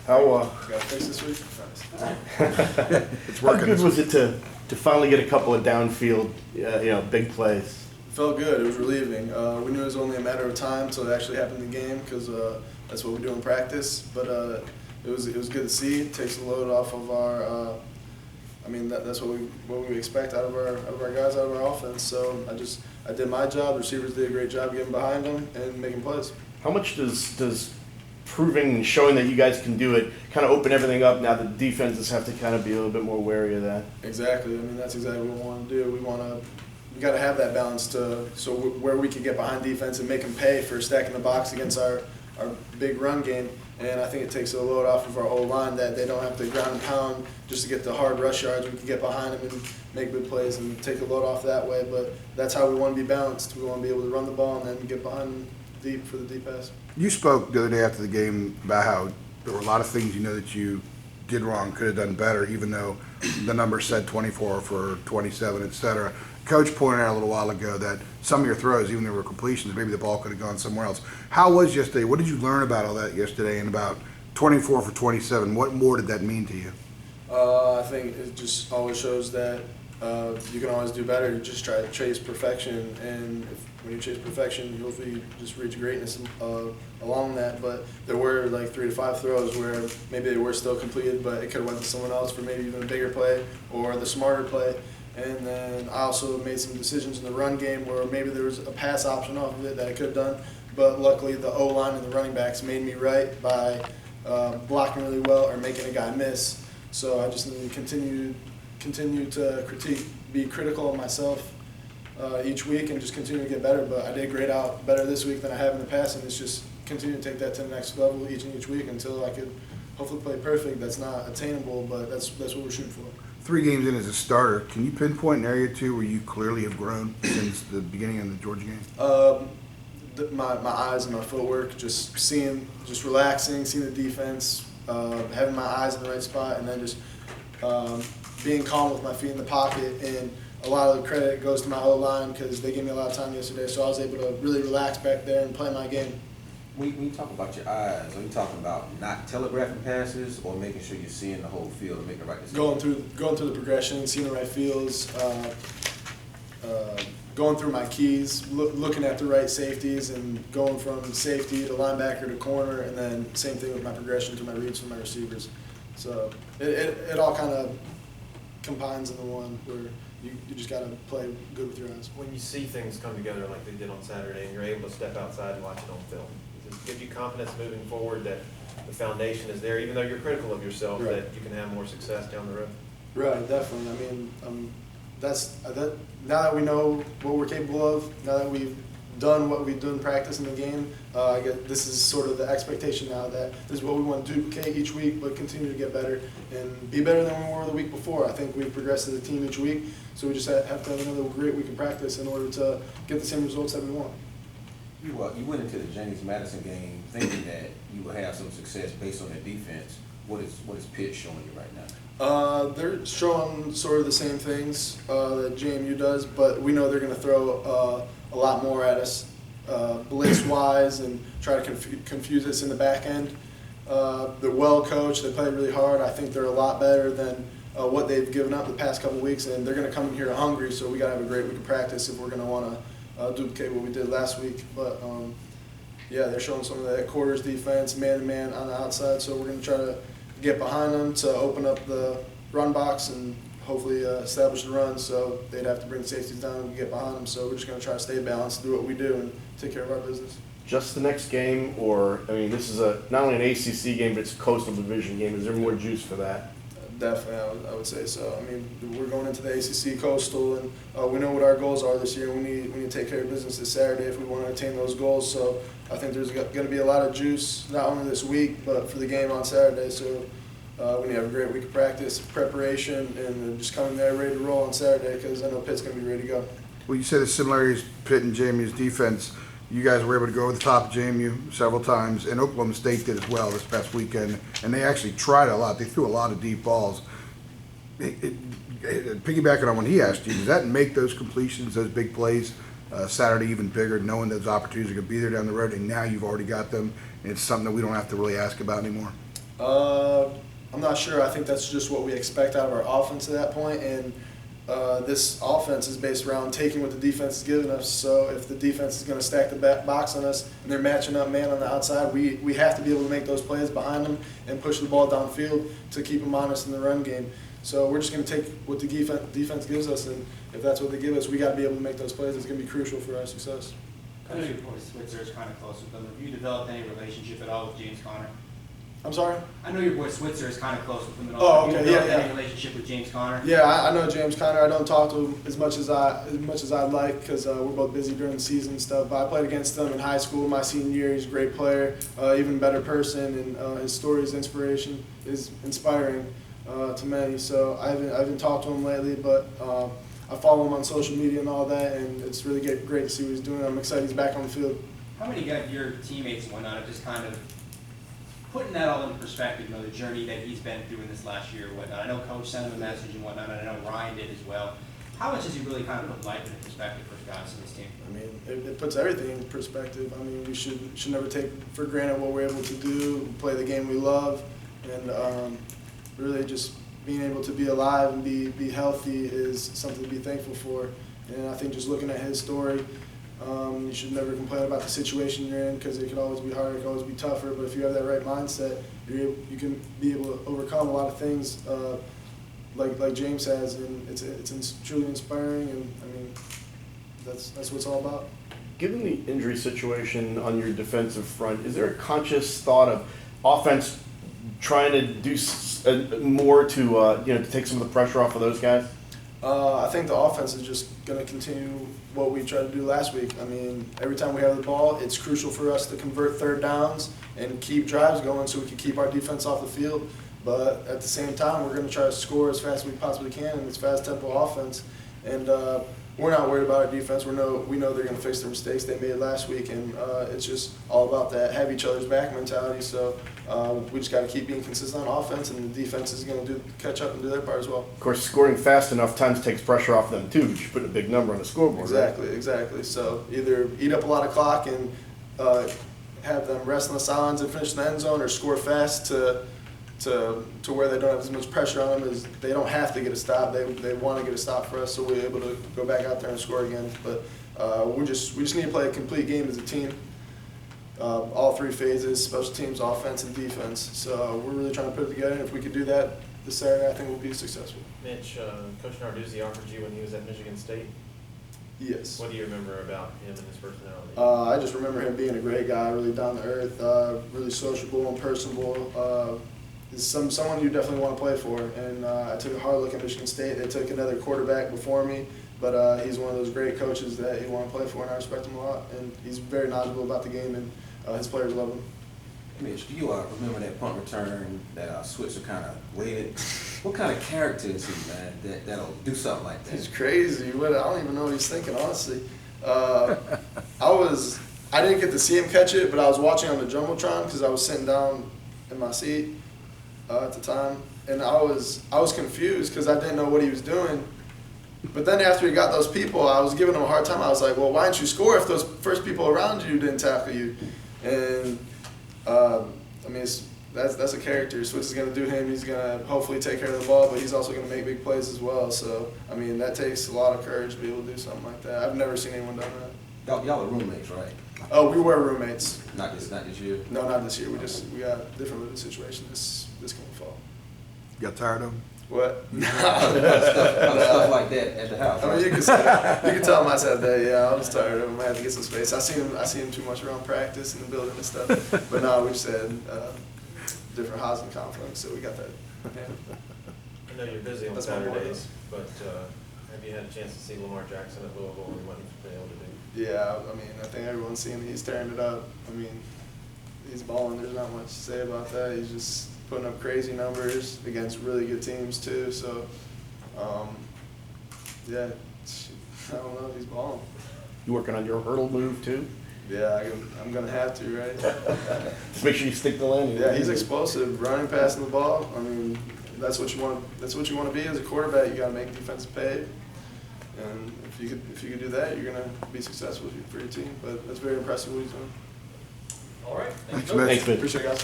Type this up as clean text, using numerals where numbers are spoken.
How Got to fix this week? It's how working. good was it to finally get a couple of downfield, big plays? Felt good. It was relieving. We knew it was only a matter of time until it actually happened in the game because that's what we do in practice. But it was good to see. It takes the load off of our. That's what we expect out of our guys, out of our offense. So I did my job. The receivers did a great job getting behind them and making plays. How much does proving and showing that you guys can do it kind of open everything up now that the defenses have to kind of be a little bit more wary of that? Exactly. That's exactly what we want to do. We got to have that balance where we can get behind defense and make them pay for stacking the box against our big run game. And I think it takes a load off of our O-line that they don't have to ground and pound just to get the hard rush yards. We can get behind them and make good plays and take the load off that way. But that's how we want to be balanced. We want to be able to run the ball and then get behind them deep for the deep pass. You spoke the other day after the game about how there were a lot of things that you did wrong, could have done better, even though the number said 24 for 27, et cetera. Coach pointed out a little while ago that some of your throws, even though they were completions, maybe the ball could have gone somewhere else. How was yesterday? What did you learn about all that yesterday and about 24 for 27? What more did that mean to you? I think it just always shows that you can always do better. You just try to chase perfection, and when you chase perfection, you hopefully just reach greatness along that. But there were like 3 to 5 throws where maybe they were still completed, but it could have went to someone else for maybe even a bigger play or the smarter play. And then I also made some decisions in the run game where maybe there was a pass option off of it that I could have done, but luckily the O-line and the running backs made me right by blocking really well or making a guy miss. So I just need to continue to be critical of myself each week and just continue to get better. But I did better this week than I have in the past, and it's just continue to take that to the next level each week until I could hopefully play perfect. That's not attainable, but that's what we're shooting for. 3 games in as a starter, can you pinpoint an area too where you clearly have grown since the beginning of the Georgia game? My eyes and my footwork, just relaxing, seeing the defense, having my eyes in the right spot, and then just being calm with my feet in the pocket. And a lot of the credit goes to my O-line because they gave me a lot of time yesterday, so I was able to really relax back there and play my game. When you talk about your eyes, are you talking about not telegraphing passes or making sure you're seeing the whole field and making the right decision? Going through the progression, seeing the right fields, going through my keys, looking at the right safeties, and going from safety to linebacker to corner, and then same thing with my progression to my reads for my receivers. So it all kind of combines into one where you just got to play good with your eyes. When you see things come together like they did on Saturday and you're able to step outside and watch it on film, does it give you confidence moving forward that the foundation is there, even though you're critical of yourself, right, that you can have more success down the road? Right, definitely. Now that we know what we're capable of, now that we've done what we've done in practice in the game, I guess this is sort of the expectation now that this is what we want to duplicate each week, but continue to get better and be better than we were the week before. I think we've progressed as a team each week, so we just have to have another great week of practice in order to get the same results that we want. You went into the James Madison game thinking that you would have some success based on their defense. What is Pitt showing you right now? They're showing sort of the same things that JMU does, but we know they're going to throw a lot more at us, blitz-wise, and try to confuse us in the back end. They're well coached. They play really hard. I think they're a lot better than what they've given up the past couple weeks, and they're going to come in here hungry. So we got to have a great week of practice if we're going to want to duplicate what we did last week. But yeah, they're showing some of that quarters defense, man-to-man on the outside. So we're going to try to get behind them to open up the run box and hopefully establish the run. So they'd have to bring the safeties down and get behind them. So we're just going to try to stay balanced, do what we do, and take care of our business. Just the next game, or this is not only an ACC game, but it's a Coastal Division game. Is there more juice for that? Definitely, I would say so. We're going into the ACC Coastal, and we know what our goals are this year. We need to take care of business this Saturday if we want to attain those goals. So I think there's going to be a lot of juice, not only this week, but for the game on Saturday. So we need to have a great week of practice, preparation, and just coming there ready to roll on Saturday because I know Pitt's going to be ready to go. Well, you said the similarities Pitt and JMU's defense. You guys were able to go over the top of JMU several times, and Oklahoma State did as well this past weekend, and they actually tried a lot. They threw a lot of deep balls. Piggybacking on what he asked you, does that make those completions, those big plays, Saturday even bigger, knowing those opportunities are going to be there down the road, and now you've already got them, and it's something that we don't have to really ask about anymore? I'm not sure. I think that's just what we expect out of our offense at that point, and this offense is based around taking what the defense is giving us. So if the defense is going to stack the box on us and they're matching up man on the outside, we have to be able to make those plays behind them and push the ball downfield to keep them honest in the run game. So we're just going to take what the defense gives us, and if that's what they give us, we got to be able to make those plays. It's going to be crucial for our success. I know your boy Switzer is kind of close with them. Have you developed any relationship at all with James Conner? I'm sorry? I know your boy Switzer is kind of close with him at all. Oh, Have you okay, developed yeah. any relationship with James Conner? Yeah, I know James Conner. I don't talk to him as much as I'd like because we're both busy during the season and stuff. But I played against him in high school my senior year. He's a great player, even better person, and his story is inspiration is inspiring to many. So I haven't talked to him lately, but I follow him on social media and all that, and it's really great to see what he's doing. I'm excited he's back on the field. How many of your teammates and whatnot have just kind of putting that all into perspective, the journey that he's been through in this last year and whatnot? I know Coach sent him a message and whatnot, and I know Ryan did as well. How much has he really kind of put life into perspective for guys in this team? I mean, it puts everything in perspective. I mean, we should never take for granted what we're able to do, play the game we love, and really just being able to be alive and be healthy is something to be thankful for. And I think just looking at his story, you should never complain about the situation you're in because it can always be harder, it can always be tougher. But if you have that right mindset, you can be able to overcome a lot of things like James has, and it's truly inspiring. And I mean, that's what it's all about. Given the injury situation on your defensive front, is there a conscious thought of offense trying to do more to to take some of the pressure off of those guys? I think the offense is just going to continue what we tried to do last week. I mean, every time we have the ball, it's crucial for us to convert third downs and keep drives going so we can keep our defense off the field. But at the same time, we're going to try to score as fast as we possibly can in this fast-tempo offense. And we're not worried about our defense. We know they're going to fix their mistakes they made last week, and it's just all about that have each other's back mentality. So we just got to keep being consistent on offense, and the defense is going to catch up and do their part as well. Of course, scoring fast enough times takes pressure off them too, because you're putting a big number on the scoreboard. Exactly. So either eat up a lot of clock and have them rest on the sidelines and finish in the end zone, or score fast to where they don't have as much pressure on them as they don't have to get a stop. They want to get a stop for us, so we're able to go back out there and score again. But we just need to play a complete game as a team. All three phases: special teams, offense, and defense. So we're really trying to put it together. And if we could do that this Saturday, I think we'll be successful. Mitch, Coach Narduzzi offered you when he was at Michigan State. Yes. What do you remember about him and his personality? I just remember him being a great guy, really down to earth, really sociable and personable. Is someone you definitely want to play for. And I took a hard look at Michigan State. They took another quarterback before me, but he's one of those great coaches that you want to play for, and I respect him a lot. And he's very knowledgeable about the game, and his players love him. Mitch, do you remember that punt return that Switzer kind of waited? What kind of character is he, man, that'll do something like that? He's crazy. I don't even know what he's thinking, honestly. I didn't get to see him catch it, but I was watching on the Jumbotron because I was sitting down in my seat at the time, and I was confused because I didn't know what he was doing. But then after he got those people, I was giving him a hard time. I was like, well, why didn't you score if those first people around you didn't tackle you? And I mean, that's a character. Switch is going to do him. He's going to hopefully take care of the ball, but he's also going to make big plays as well. So, I mean, that takes a lot of courage to be able to do something like that. I've never seen anyone done that. Y'all are roommates, right? Oh, we were roommates. Not this year? No, not this year. We got a different living situation this coming fall. Got tired of him? What? Stuff like that at the house. I mean, you can say that. You can tell him I said that. Yeah, I was tired of him. I had to get some space. I see him too much around practice in the building and stuff. But no, we just had different housing conflicts, so we got that. Yeah. I know you're busy on That's my Saturdays, but have you had a chance to see Lamar Jackson at Louisville and what he's been able to do? Yeah, I mean, I think everyone's seen he's tearing it up. I mean, he's balling. There's not much to say about that. He's just putting up crazy numbers against really good teams too. So, yeah, I don't know. He's balling. You working on your hurdle move too? Yeah, I'm gonna have to, right? Just make sure you stick the landing. Yeah, he's explosive, running, passing the ball. I mean, that's what you want. That's what you want to be as a quarterback. You got to make defensive pay, and if you could do that, you're gonna be successful for your team. But that's very impressive what he's doing. All right. Thanks, Coach. Mitch. Thanks, Mitch. Appreciate it, guys.